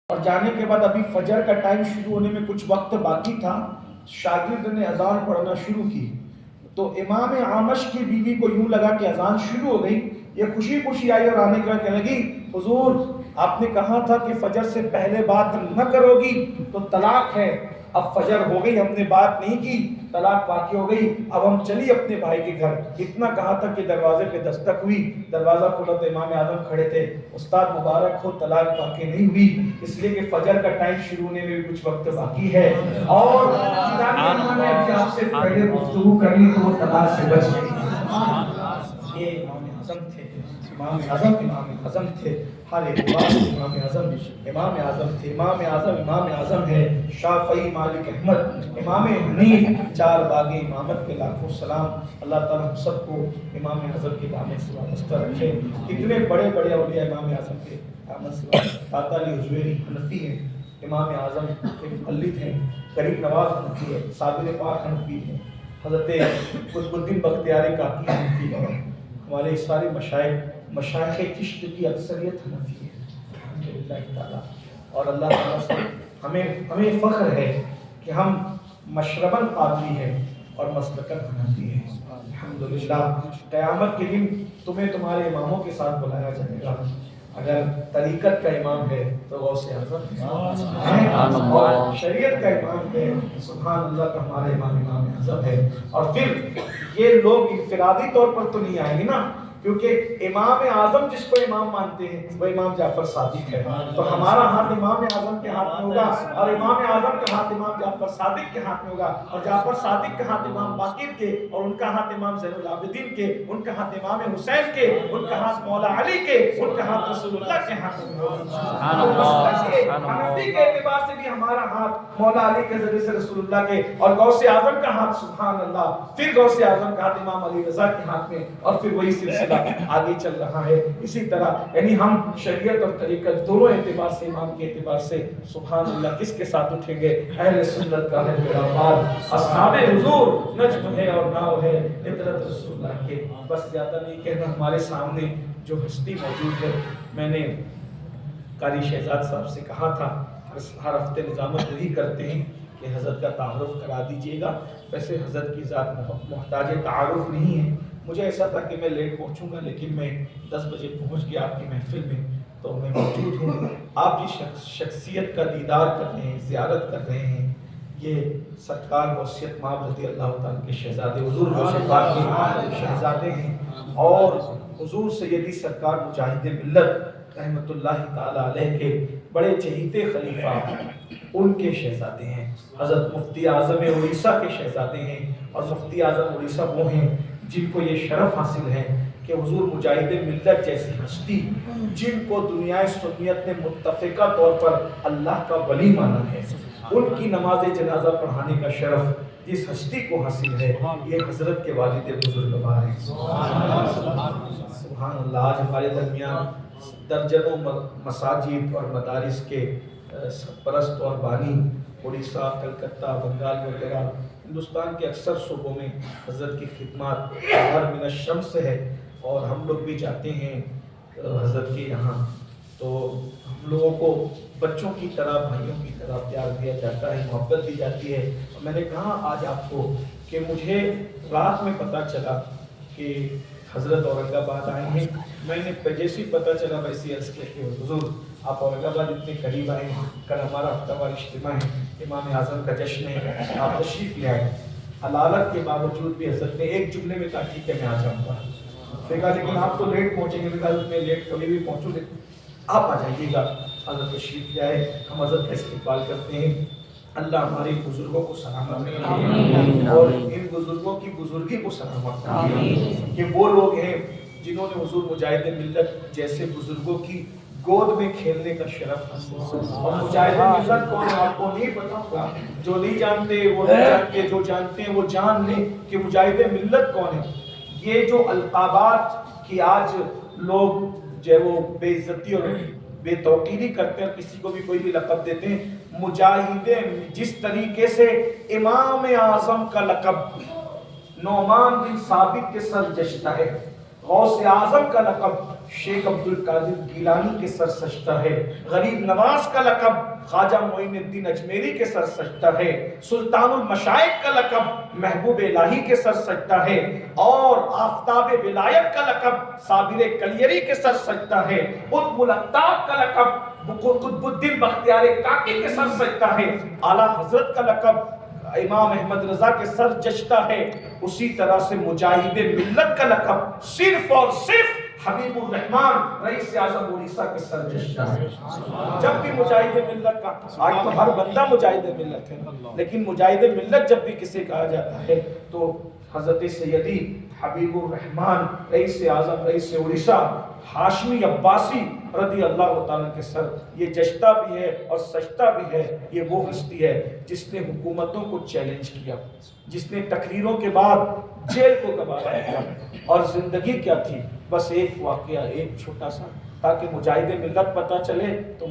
اور جانے کے بعد ابھی فجر کا ٹائم شروع ہونے میں کچھ وقت باقی تھا، شاگرد نے اذان پڑھنا شروع کی تو امام اعمش کی بیوی کو یوں لگا کہ اذان شروع ہو گئی، یہ خوشی خوشی آئی اور آنے کے بعد کہنے لگی حضور آپ نے کہا تھا کہ فجر سے پہلے بات نہ کرو گی تو طلاق ہے، اب فجر ہو گئی ہم نے بات نہیں کی، طلاق باقی ہو گئی، اب ہم چلی اپنے بھائی کے گھر۔ اتنا کہا تھا کہ دروازے پہ دستک ہوئی، دروازہ کھولا تو امام اعظم کھڑے تھے، استاد مبارک ہو طلاق باقی نہیں ہوئی، اس لیے کہ فجر کا ٹائم شروع ہونے میں بھی کچھ وقت باقی ہے، اور نے ابھی آپ سے پہلے گفتگو کر لی تو وہ طلاق سے بچ گئی۔ یہ امام اعظم تھے، امام اعظم تھے، ہر اعتبار سے امام اعظم تھے، امام اعظم ہے، شافعی، مالک، احمد، امام حنیف، چار باغ امامت پہ لاکھوں سلام۔ اللہ تعالیٰ ہم سب کو امام اعظم کی دامت سے وابستہ رکھے۔ کتنے بڑے بڑے اولیاء امام اعظم کے دامت سے وابستہ۔ داتا علی حجویری حنفی ہیں، امام اعظم کے مقلد ہیں، غریب نواز حنفی ہے، صابر پاک حنفی ہے، حضرت قطب الدین بختیاری کاکی حنفی ہے، ہمارے سارے مشائخ چشت کی اکثریت حنفی ہے الحمدللہ تعالیٰ۔ اور اللہ تعالیٰ سے ہمیں فخر ہے کہ ہم مشرباً قادری ہیں اور مسلکاً حنفی ہیں الحمدللہ۔ قیامت کے دن تمہیں تمہارے اماموں کے ساتھ بلایا جائے گا، اگر طریقت کا امام ہے تو غوث اعظم ہے، اور شریعت کا امام ہے سبحان اللہ کا ہمارا امام اعظم ہے۔ اور پھر یہ لوگ انفرادی طور پر تو نہیں آئیں گے نا، کیونکہ امام اعظم جس کو امام مانتے ہیں وہ امام جعفر صادق ہے، تو ہمارا ہاتھ امام اعظم کے ہاتھ میں ہوگا، اور امام اعظم کا ہاتھ امام جعفر صادق کے ہاتھ میں ہوگا، اور جعفر صادق کا ہاتھ امام باقر کے، اور ان کا ہاتھ امام زین العابدین کے، ان کا ہاتھ امام حسین کے، ان کا ہاتھ مولا علی کے، ان کا ہاتھ رسول اللہ کے ہاتھ میں ہوگا۔ حنفی کے اعتبار سے بھی ہمارا ہاتھ مولا علی کے ذریعے سے رسول اللہ کے، اور غوث اعظم کا ہاتھ سبحان اللہ، پھر غوث اعظم کا ہاتھ امام علی رضا کے ہاتھ میں، اور پھر وہی سلسلہ آگے چل رہا ہے اسی طرح۔ یعنی ہم شریعت اور طریقت دونوں اعتبار سے، امام کے اعتبار سے سبحان اللہ کس کے ساتھ اٹھیں گے؟ اہل سنت کا ہے میرا بال، اصحاب حضور نجم ہے اور ناؤ ہے عطرت رسول اللہ کے۔ بس زیادہ نہیں کہنا، ہمارے سامنے جو ہستی موجود ہے، میں نے قاری شہزاد صاحب سے کہا تھا ہر ہفتے نظامت وہی کرتے ہیں کہ حضرت کا تعارف کرا دیجئے گا، ویسے حضرت کی ذات محتاج تعارف نہیں ہے، مجھے ایسا تھا کہ میں لیٹ پہنچوں گا لیکن میں 10 بجے پہنچ گیا آپ کی محفل میں، تو میں موجود ہوں۔ آپ جس شخصیت کا دیدار کر رہے ہیں، زیارت کر رہے ہیں، یہ سرکار غوثیت مآب رضی اللہ تعالیٰ کے شہزادے، حضور غوث پاک کے شہزادے ہیں، اور حضور سیدی سرکار مجاہد ملت رحمت اللہ تعالیٰ علیہ کے بڑے چہیتے خلیفہ ان کے شہزادے ہیں، حضرت مفتی اعظم اڑیسہ کے شہزادے ہیں، اور مفتی اعظم اڑیسہ وہ ہیں جن کو یہ شرف حاصل ہے کہ حضور مجاہد ملت جیسی ہستی، جن کو دنیا سنیت نے متفقہ طور پر اللہ کا ولی مانا ہے، ان کی نماز جنازہ پڑھانے کا شرف جس ہستی کو حاصل ہے، یہ حضرت کے والد بزرگوار ہیں سبحان اللہ۔ آج ہمارے درمیان درجنوں مساجد اور مدارس کے سرپرست اور بانی اڑیسہ، کلکتہ، بنگال وغیرہ ہندوستان کے اکثر صوبوں میں حضرت کی خدمات ہر من الشمس ہے، اور ہم لوگ بھی جاتے ہیں حضرت کے یہاں، تو ہم لوگوں کو بچوں کی طرح، بھائیوں کی طرح پیار دیا جاتا ہے، محبت دی جاتی ہے۔ اور میں نے کہا آج آپ کو کہ مجھے رات میں پتہ چلا کہ حضرت اورنگ آباد آئے ہیں، میں نے جیسی پتہ چلا ویسی عرض کیا کہ حضور آپ اورنگ آباد اتنے قریب آئے ہیں، کل ہمارا ہفتہ وار اجتماع ہے، امام اعظم کا جشن ہے، آپ تشریف لے آئے۔ علالت کے باوجود بھی حضرت نے ایک جملے میں کہا ٹھیک ہے میں آ جاؤں گا، پھر کہا لیکن آپ تو لیٹ پہنچیں گے، میں لیٹ کبھی بھی پہنچوں لیکن آپ آ جائیے گا۔ حضرت تشریف لے آئے، ہم حضرت کا استقبال کرتے ہیں۔ اللہ ہمارے بزرگوں کو سلامت رکھے اور ان بزرگوں کی بزرگی کو سلامت رکھے، کہ وہ لوگ ہیں جنہوں نے حضور مجاہد ملت جیسے بزرگوں کی گود میں کھیلنے کا شرف حاصل۔ اور مجاہد ملت کون ہے آپ کو نہیں پتا ہوگا، جو نہیں جانتے وہ نہیں جانتے، جو جانتے ہیں وہ جان لیں کہ مجاہد ملت کون ہے۔ یہ جو القابات کی آج لوگ جو ہے وہ بے عزتی اور بے توقیری کرتے ہیں، کسی کو بھی کوئی بھی لقب دیتے ہیں، مجاہد جس طریقے سے امام اعظم کا لقب نعمان بن ثابت کے سر جشتا ہے، غوث اعظم کا لقب شیخ عبد القادر گیلانی کے سر سجدہ ہے، غریب نواز کا لقب خواجہ معین الدین اجمیری کے سر سجدہ ہے، سلطان المشائخ کا لقب محبوب الہی کے سر سجدہ ہے، اور آفتاب ولایت کا لقب صابر کلیری کے سر سجدہ ہے، قطب الاقطاب کا لقب قطب الدین بختیار کاکی کے سر سجدہ ہے، اعلیٰ حضرت کا لقب امام احمد رضا کے سر جشتہ ہے، اسی طرح سے مجاہد ملت کا لقب صرف اور صرف حبیب الرحمان رئیس اعظم اڑیسہ کے سر جشتہ ہے۔ جب بھی مجاہد ملت کا، آج تو ہر بندہ مجاہد ملت ہے، لیکن مجاہد ملت جب بھی کسے کہا جاتا ہے تو حضرت سیدی حبیب الرحمان رئیس اعظم رئیس اڑیسہ ہاشمی عباسی رضی اللہ تعالیٰ کے سر یہ جشتہ بھی ہے اور سجدہ بھی ہے۔ یہ وہ ہستی ہے جس نے حکومتوں کو چیلنج کیا، جس نے تقریروں کے بعد جیل کو گوارا کیا، اور زندگی کیا تھی، بس ایک واقعہ، ایک چھوٹا سا، تاکہ مجاہد ملت پتہ چلے تو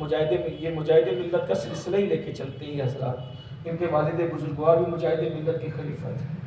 یہ مجاہد ملت کا سلسلہ ہی لے کے چلتے ہیں حضرات۔ ان کے والد بزرگوار بھی مجاہد ملت کے خلیفہ تھے۔